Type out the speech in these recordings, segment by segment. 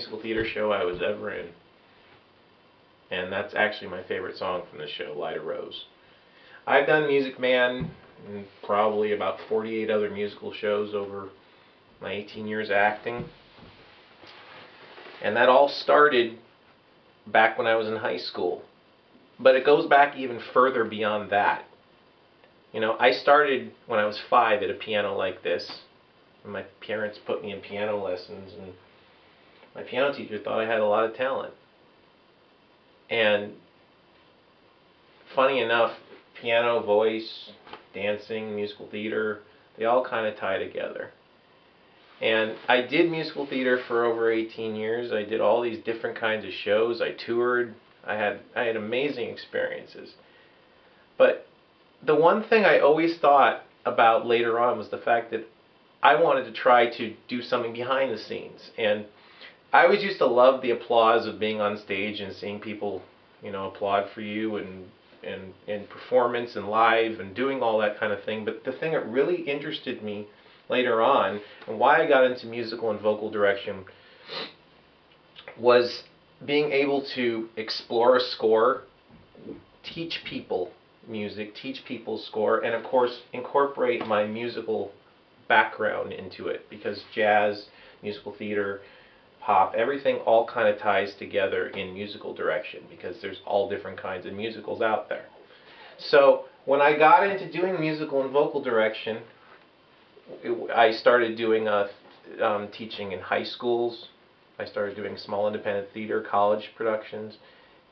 musical theater show I was ever in. And that's actually my favorite song from the show, Light a Rose. I've done Music Man and probably about 48 other musical shows over my 18 years acting. And that all started back when I was in high school. But it goes back even further beyond that. You know, I started when I was 5 at a piano like this. And my parents put me in piano lessons, and my piano teacher thought I had a lot of talent. And funny enough, piano, voice, dancing, musical theater, they all kind of tie together. And I did musical theater for over 18 years. I did all these different kinds of shows. I toured. I had amazing experiences. But the one thing I always thought about later on was the fact that I wanted to try to do something behind the scenes. And I always used to love the applause of being on stage and seeing people, you know, applaud for you and performance and live and doing all that kind of thing. But the thing that really interested me later on, and why I got into musical and vocal direction, was being able to explore a score, teach people music, teach people score, and of course incorporate my musical background into it, because jazz, musical theater, pop, everything all kind of ties together in musical direction, because there's all different kinds of musicals out there. So when I got into doing musical and vocal direction, I started doing teaching in high schools. I started doing small independent theater, college productions,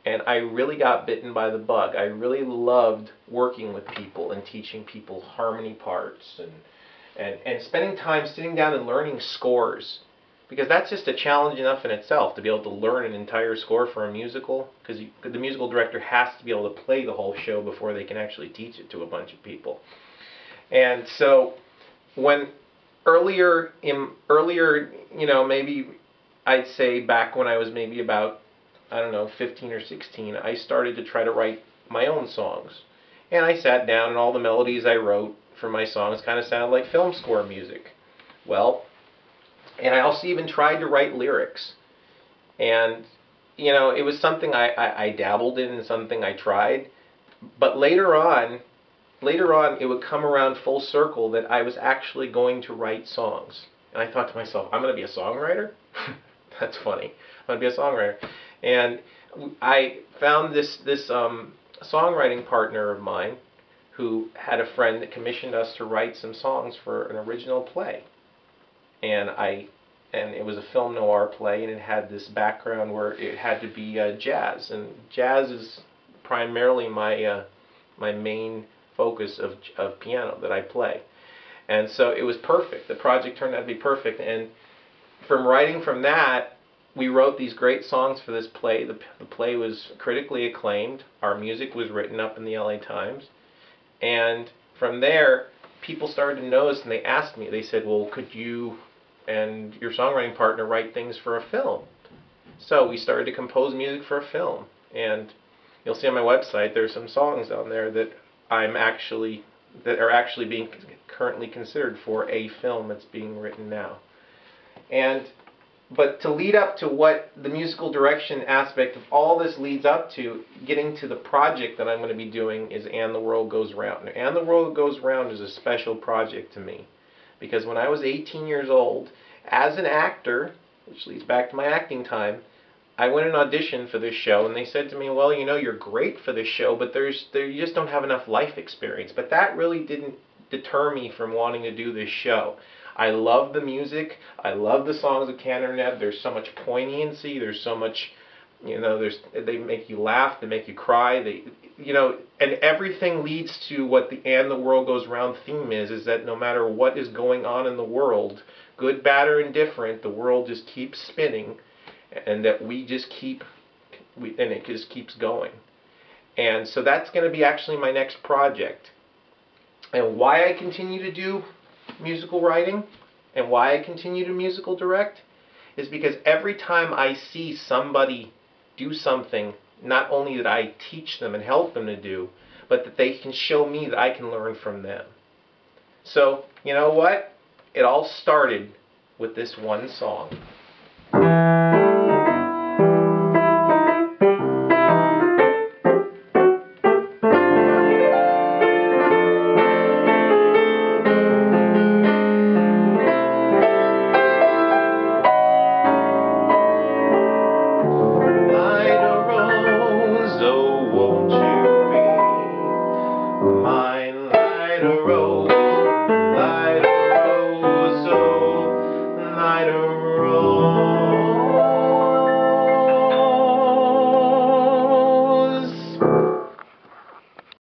and I really got bitten by the bug. I really loved working with people and teaching people harmony parts and spending time sitting down and learning scores, because that's just a challenge enough in itself to be able to learn an entire score for a musical, because the musical director has to be able to play the whole show before they can actually teach it to a bunch of people. And so when earlier, you know, maybe I'd say back when I was maybe about, I don't know, 15 or 16, I started to try to write my own songs. And I sat down, and all the melodies I wrote for my songs kind of sounded like film score music. Well, and I also even tried to write lyrics. And, you know, it was something I dabbled in and something I tried. But later on, it would come around full circle that I was actually going to write songs. And I thought to myself, I'm going to be a songwriter? That's funny. I'm going to be a songwriter. And I found this songwriting partner of mine who had a friend that commissioned us to write some songs for an original play. And it was a film noir play, and it had this background where it had to be jazz. And jazz is primarily my main focus of piano that I play. And so it was perfect. The project turned out to be perfect. And from writing from that, we wrote these great songs for this play. The play was critically acclaimed. Our music was written up in the LA Times. And from there, people started to notice, and they asked me, they said, well, could you and your songwriting partner write things for a film? So we started to compose music for a film. And you'll see on my website, there's some songs on there that are actually being currently considered for a film that's being written now. But to lead up to what the musical direction aspect of all this leads up to, getting to the project that I'm going to be doing, is And the World Goes Round. Now, And the World Goes Round is a special project to me, because when I was 18 years old, as an actor, which leads back to my acting time, I went and auditioned for this show, and they said to me, well, you know, you're great for this show, but you just don't have enough life experience. But that really didn't deter me from wanting to do this show. I love the music. I love the songs of Cantor and Neb. There's so much poignancy. There's so much, you know, they make you laugh. They make you cry. You know, and everything leads to what the And the World Goes Round theme is that no matter what is going on in the world, good, bad, or indifferent, the world just keeps spinning, and that it just keeps going. And so that's going to be actually my next project. And why I continue to do musical writing and why I continue to musical direct is because every time I see somebody do something, not only that I teach them and help them to do, but that they can show me that I can learn from them. So, you know what? It all started with this one song. road, light